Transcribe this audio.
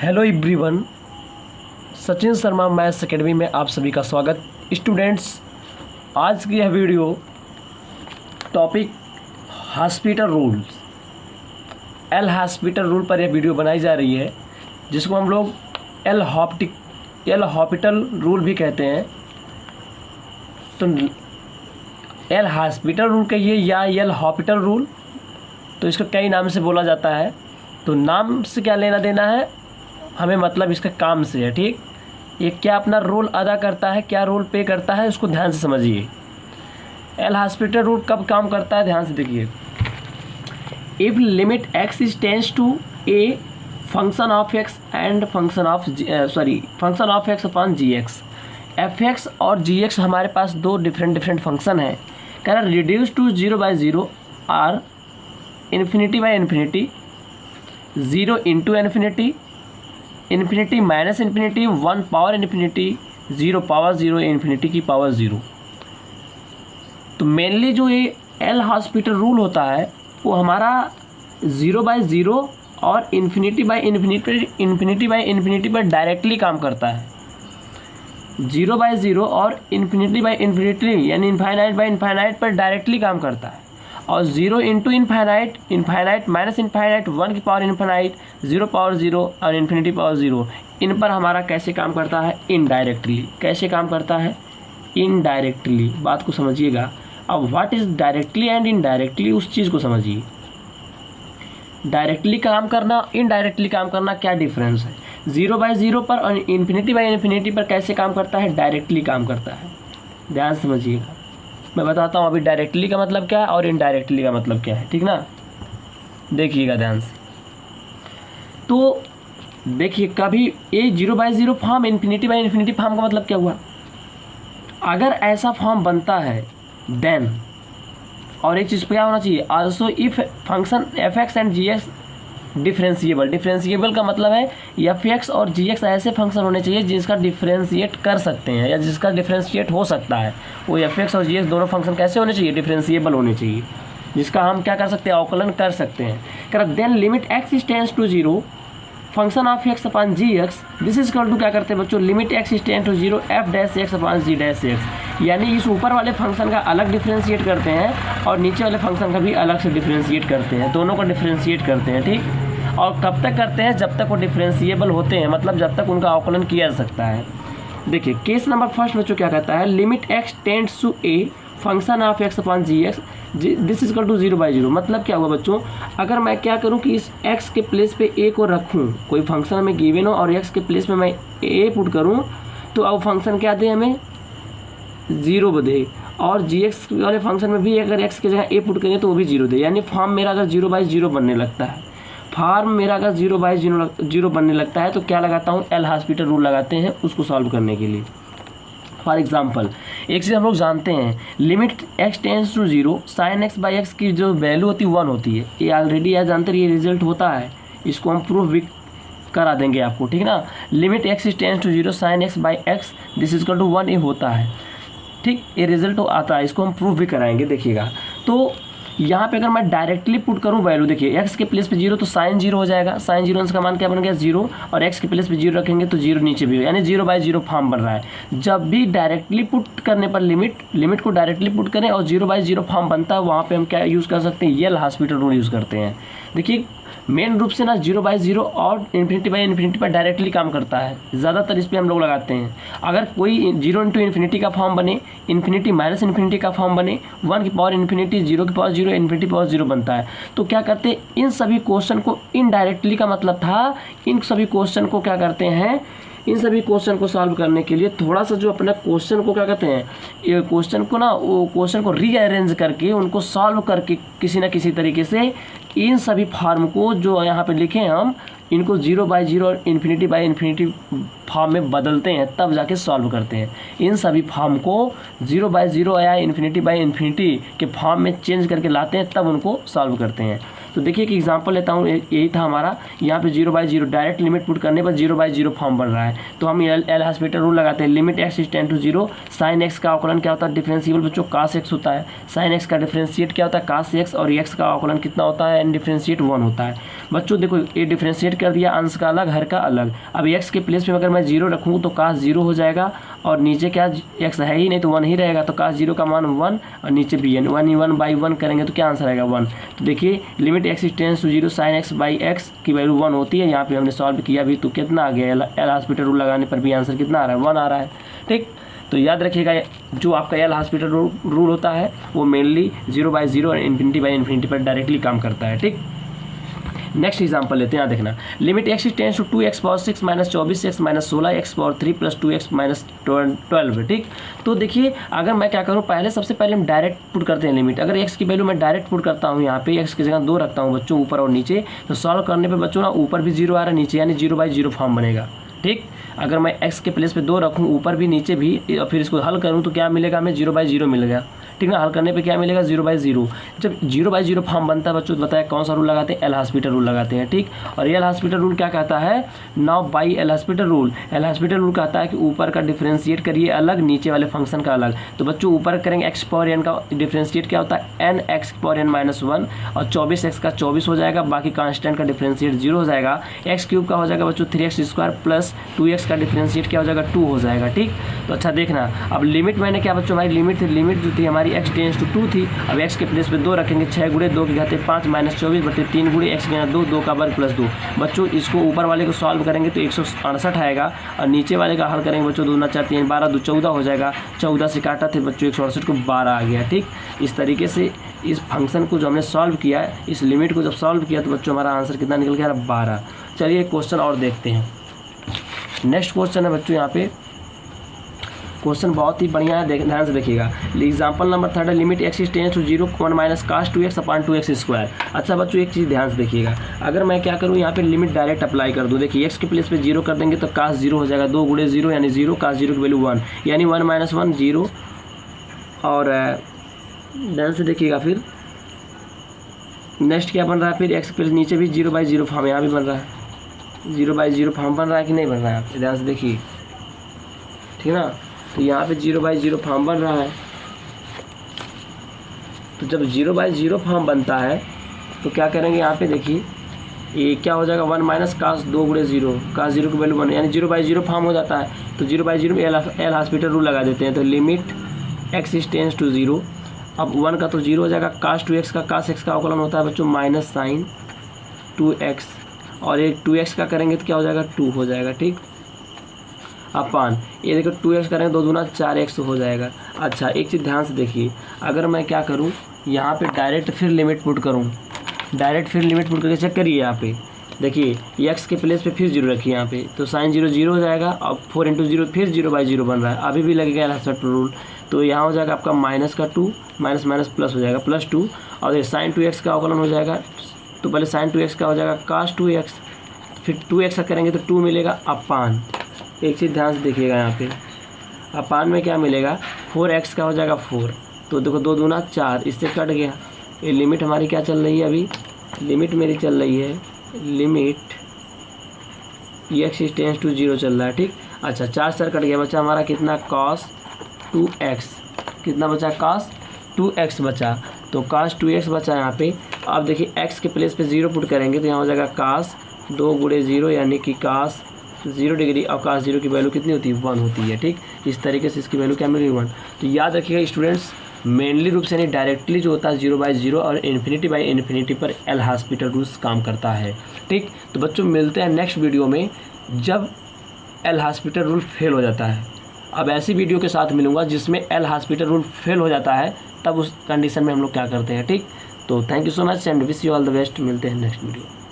Hello everyone, Sachin Sharma maths academy में आप सभी का स्वागत। स्टूडेंट्स, आज की यह video topic hospital rules, L hospital rule पर यह वीडियो बनाई जा रही है, जिसको हम लोग एल हॉस्पिटल रूल भी कहते हैं। तो एल हॉस्पिटल रूल कहिए या एल हॉस्पिटल रूल, तो इसको कई नाम से बोला जाता है। तो नाम से क्या लेना देना है, हमें मतलब इसका काम से है। ठीक, ये क्या अपना रोल अदा करता है, क्या रोल प्ले करता है, उसको ध्यान से समझिए। एल हॉस्पिटल रूल कब काम करता है, ध्यान से देखिए। If limit x is tends to a function of x and function of x upon g x, f x और जी एक्स हमारे पास दो डिफरेंट फंक्शन हैं। कह रहा reduce to 0/0 or infinity by infinity, 0 into infinity, infinity minus infinity, 1 power infinity, 0 power 0, infinity की power 0। तो mainly जो ये एल हॉस्पिटल रूल होता है वो हमारा 0/0 और इन्फिनिटी बाई इन्फिनिटी पर डायरेक्टली काम करता है। 0/0 और इन्फिनिटी बाई इन्फिनिटी यानी इनफाइनाइट बाई इनफाइनाइट पर डायरेक्टली काम करता है। और 0 into infinite, infinite minus infinite, 1 की पावर इनफाइनाइट, 0 पावर 0 और इन्फिनिटी पावर 0, इन पर हमारा कैसे काम करता है, इनडायरेक्टली। कैसे काम करता है, इनडायरेक्टली। बात को समझिएगा। अब what is directly and indirectly, उस चीज़ को समझिए। डायरेक्टली काम करना, इनडायरेक्टली काम करना, क्या डिफरेंस है। 0/0 पर और इन्फिनिटी बाई इन्फिनिटी पर कैसे काम करता है, डायरेक्टली काम करता है। ध्यान समझिएगा, मैं बताता हूँ अभी डायरेक्टली का मतलब क्या है और इनडायरेक्टली का मतलब क्या है। ठीक ना, देखिएगा ध्यान से। तो देखिए, कभी ये 0/0 form infinity by infinity form का मतलब क्या हुआ। अगर ऐसा फॉर्म बनता है देन, और एक चीज़ क्या होना चाहिए, also if function f x and g x differentiable का मतलब है एफ एक्स और जी एक्स ऐसे फंक्शन होने चाहिए जिसका डिफरेंशिएट कर सकते हैं या जिसका डिफरेंशिएट हो सकता है। वो एफ एक्स और जी एक्स दोनों फंक्शन कैसे होने चाहिए, डिफरेंशिएबल होने चाहिए, जिसका हम क्या कर सकते हैं, अवकलन कर सकते हैं। कर then limit x is tends to 0 function of x upon g x, this is equal to क्या करते हैं बच्चों, limit x is tends to 0 f dash x upon g dash x. यानी इस ऊपर वाले फंक्शन का अलग डिफरेंशिएट करते हैं और नीचे वाले फंक्शन का भी अलग से डिफरेंशिएट करते हैं, दोनों का डिफरेंशिएट करते हैं। ठीक, और कब तक करते हैं, जब तक वो डिफरेंशिएबल होते हैं, मतलब जब तक उनका अवकलन किया जा सकता है। देखिए केस नंबर फर्स्ट बच्चों क्या कहता है, limit x tends to a function of x upon g x, this is equal to 0/0। मतलब क्या हुआ बच्चों, अगर मैं क्या करूं कि इस x के प्लेस पे a को रखूं, कोई फंक्शन में गिवन हो और x के प्लेस पे मैं a पुट करूं, तो अब फंक्शन क्या दे, हमें 0 दे। और gx वाले फंक्शन में भी अगर x की जगह a पुट करें तो वो भी 0 दे। यानी फॉर्म मेरा अगर 0/0 बनने लगता है, फॉर्म मेरा अगर 0/0 बनने लगता है, तो क्या लगाता हूँ, एल हॉस्पिटल रूल लगाते हैं उसको सॉल्व करने के लिए। फॉर एग्जाम्पल, एक चीज़ हम लोग जानते हैं, limit x tends to 0 sine x by x की जो वैल्यू होती है 1 होती है। ये ऑलरेडी है, जानते हैं, ये रिजल्ट होता है, इसको हम प्रूफ भी करा देंगे आपको। ठीक ना, limit x tends to 0 sine x by x, this is equal to 1 ये होता है। ठीक, ये रिजल्ट आता है, इसको हम प्रूफ भी कराएंगे, देखिएगा। तो यहाँ पे अगर मैं डायरेक्टली पुट करूँ वैल्यू, देखिए x के प्लेस पे 0 तो साइन 0 हो जाएगा, साइन 0 का मान क्या बन गया, 0, और x के प्लेस पे 0 रखेंगे तो 0 नीचे भी हो, यानी 0/0 फॉर्म बन रहा है। जब भी डायरेक्टली पुट करने पर लिमिट को डायरेक्टली पुट करें और 0/0 फॉर्म बनता है, वहाँ पे हम क्या यूज़ कर सकते हैं, एल हॉस्पिटल रूल यूज़ करते हैं। देखिए मेन रूप से ना 0/0 और इन्फिनिटी बाई इन्फिनिटी पर डायरेक्टली काम करता है, ज़्यादातर इस पर हम लोग लगाते हैं। अगर कोई 0 इंटू इन्फिनिटी का फॉर्म बने, इन्फिनिटी माइनस इन्फिनिटी का फॉर्म बने, 1 की पावर इन्फिनिटी, 0 की पावर 0, इन्फिनिटी पावर 0 बनता है, तो क्या करते हैं, इन सभी क्वेश्चन को इनडायरेक्टली का मतलब था, इन सभी क्वेश्चन को क्या करते हैं, इन सभी क्वेश्चन को सॉल्व करने के लिए थोड़ा सा जो अपना क्वेश्चन को क्या कहते हैं, ये क्वेश्चन को ना, वो क्वेश्चन को रीअरेंज करके उनको सॉल्व करके किसी ना किसी तरीके से इन सभी फॉर्म को जो यहाँ पे लिखे हैं हम, इनको 0/0 और इन्फिनिटी बाई इन्फिनिटी फॉर्म में बदलते हैं, तब जाके सॉल्व करते हैं। इन सभी फॉर्म को 0/0 या इन्फिनिटी बाई इन्फिनिटी के फॉर्म में चेंज करके लाते हैं, तब उनको सॉल्व करते हैं। तो देखिए एक एग्जांपल लेता हूँ, यही था हमारा, यहाँ पे 0/0 डायरेक्ट लिमिट पुट करने पर 0/0 फॉर्म बन रहा है। तो हम एल हॉस्पिटल रूल लगाते हैं, limit x is 10 to 0, sine x का अवकलन क्या होता है, डिफरेंशिएबल बच्चों cos x होता है, साइन x का डिफरेंशिएट क्या होता है cos x, और x का अवकलन कितना होता है, डिफरेंशिएट 1 होता है। बच्चों देखो ये डिफरेंशिएट कर दिया, अंश का अलग हर का अलग। अब x के प्लेस पे अगर मैं 0 रखूँ तो cos 0 हो जाएगा, और नीचे क्या x है ही नहीं तो 1 ही रहेगा, तो cos 0 का मान 1 और नीचे भी 1/1 करेंगे तो क्या आंसर आएगा 1। तो देखिए limit x tends to 0 sin x/x की वैल्यू 1 होती है। यहाँ पे हमने सॉल्व किया भी तो कितना आ गया, एल हॉस्पिटल रूल लगाने पर भी आंसर कितना आ रहा है, 1 आ रहा है। ठीक, तो याद रखिएगा जो आपका एल हॉस्पिटल रूल होता है वो मेनली 0/0 और ∞/∞ पर डायरेक्टली काम करता है। ठीक, नेक्स्ट एग्जांपल लेते हैं, यहाँ देखना, limit x tends to 2x power 6 minus 24x minus 16x power 3 plus 2x minus 12। ठीक, तो देखिए अगर मैं क्या करूँ, पहले सबसे पहले हम डायरेक्ट पुट करते हैं लिमिट। अगर x की वैल्यू मैं डायरेक्ट पुट करता हूँ, यहाँ पे x की जगह 2 रखता हूँ बच्चों ऊपर और नीचे, तो सॉल्व करने पे बच्चों ना ऊपर भी 0 आ रहा है नीचे, यानी 0/0 फॉर्म बनेगा। ठीक, अगर मैं x के प्लेस पे 2 रखूँ ऊपर भी नीचे भी और फिर इसको हल करूँ तो क्या मिलेगा, हमें 0/0 मिल गया। ठीक ना, हल करने पे क्या मिलेगा 0/0। जब 0/0 फॉर्म बनता है बच्चों, बताया कौन सा रूल लगाते हैं, एल हॉस्पिटल रूल लगाते हैं। ठीक, और एल हॉस्पिटल रूल क्या कहता है, now by L hospital rule, L hospital rule कहता है कि ऊपर का डिफरेंशिएट करिए अलग, नीचे वाले फंक्शन का अलग। तो बच्चों ऊपर करेंगे x पावर n का डिफरेंशिएट क्या होता है, nx पावर n माइनस 1, और 24x का 24 हो जाएगा, बाकी कांस्टेंट का डिफरेंशिएट 0 हो जाएगा। x क्यूब का हो जाएगा बच्चों 3x² प्लस 2x का डिफरेंशिएट क्या हो जाएगा 2 हो जाएगा। ठीक, तो अच्छा देखना, अब लिमिट मैंने क्या बच्चों, हमारी लिमिट जो थी हमारी x टेंड्स टू 2 थी। अब x के प्लेस पे 2 रखेंगे, 6 गुणे 2 की घाते 5 माइनस 24/3 गुणे x के 2 का वर्ग प्लस 2। बच्चों इसको ऊपर वाले को सॉल्व करेंगे तो 168 आएगा, और नीचे वाले का हल करेंगे बच्चों 2 × 4 = 3 12 2 14 हो जाएगा। 14 से काटा थे बच्चों 168 को 12 आ गया। ठीक, इस तरीके से इस फंक्शन को जो हमने सॉल्व किया, इस लिमिट को जब सॉल्व किया तो बच्चों हमारा आंसर कितना निकल गया, 12। चलिए एक क्वेश्चन और देखते हैं। नेक्स्ट क्वेश्चन है बच्चों, यहाँ पे क्वेश्चन बहुत ही बढ़िया है, ध्यान से देखिएगा। एग्जाम्पल नंबर 3 है, limit x tends to 0 1 minus cos 2x upon 2x²। अच्छा बच्चों एक चीज़ ध्यान से देखिएगा, अगर मैं क्या करूँ यहाँ पे लिमिट डायरेक्ट अप्लाई कर दूँ, देखिए x के प्लेस पे 0 कर देंगे तो cos 0 हो जाएगा, 2 गुणे 0 यानी 0, cos 0 की वैल्यू 1 यानी 1 - 1 0। और ध्यान से देखिएगा, फिर नेक्स्ट क्या बन रहा है, फिर x के प्लेस नीचे भी 0/0 फॉर्म यहाँ भी बन रहा है, 0/0 फॉर्म बन रहा है कि नहीं बन रहा है, आप ध्यान से देखिए। ठीक ना, तो यहाँ पे 0/0 फॉर्म बन रहा है। तो जब 0/0 फॉर्म बनता है तो क्या करेंगे, यहाँ पे देखिए ये क्या हो जाएगा, 1 माइनस cos 2 गुणे 0, cos 0 की वैल्यू 1 यानी 0/0 फॉर्म हो जाता है। तो 0/0 में एल हॉस्पिटल रूल लगा देते हैं। तो लिमिट x टेंड्स टू 0, अब 1 का तो 0 हो जाएगा, cos 2x का cos x का अवकलन होता है बच्चों माइनस साइन 2x, और ये 2x का करेंगे तो क्या हो जाएगा 2 हो जाएगा। ठीक, अपान ये देखो 2x करेंगे 2 दूना 4x हो जाएगा। अच्छा एक चीज़ ध्यान से देखिए, अगर मैं क्या करूँ यहाँ पे डायरेक्ट फिर लिमिट पुट करूँ, डायरेक्ट फिर लिमिट पुट करके चेक करिए। यहाँ पे देखिए x के प्लेस पे फिर 0 रखिए यहाँ पे, तो साइन 0 0 हो जाएगा, और 4 × 0 फिर 0/0 बन रहा है, अभी भी लगेगा एल हॉस्पिटल रूल। तो यहाँ हो जाएगा आपका माइनस का 2 माइनस माइनस प्लस हो जाएगा प्लस 2, और ये साइन 2x का अवकलन हो जाएगा। तो पहले साइन 2x का हो जाएगा cos 2x, फिर 2x का करेंगे तो 2 मिलेगा अपान। एक चीज़ ध्यान से देखिएगा, यहाँ पे अपान में क्या मिलेगा, 4x का हो जाएगा 4, तो देखो 2 दूना 4, इससे कट गया। ये लिमिट हमारी क्या चल रही है, अभी लिमिट मेरी चल रही है, लिमिट x टेंड्स टू 0 चल रहा है। ठीक, अच्छा 4 से कट गया, बचा हमारा कितना cos 2x, कितना बचा cos 2x बचा, तो cos 2x बचा यहाँ पे। अब देखिए x के प्लेस पे 0 पुट करेंगे तो यहाँ हो जाएगा cos 2 गुणे 0 यानी कि cos 0 डिग्री, और cos 0 की वैल्यू कितनी होती है 1 होती है। ठीक, इस तरीके से इसकी वैल्यू क्या मिलेगी 1। तो याद रखिएगा स्टूडेंट्स, मेनली रूप से यानी डायरेक्टली जो होता है 0/0 और ∞/∞ पर एल हॉस्पिटल रूल्स काम करता है। ठीक, तो बच्चों मिलते हैं नेक्स्ट वीडियो में जब एल हॉस्पिटल रूल फेल हो जाता है। अब ऐसी वीडियो के साथ मिलूँगा जिसमें एल हॉस्पिटल रूल फेल हो जाता है, तब उस कंडीशन में हम लोग क्या करते हैं। ठीक, तो thank you so much and wish you all the best, मिलते हैं नेक्स्ट वीडियो।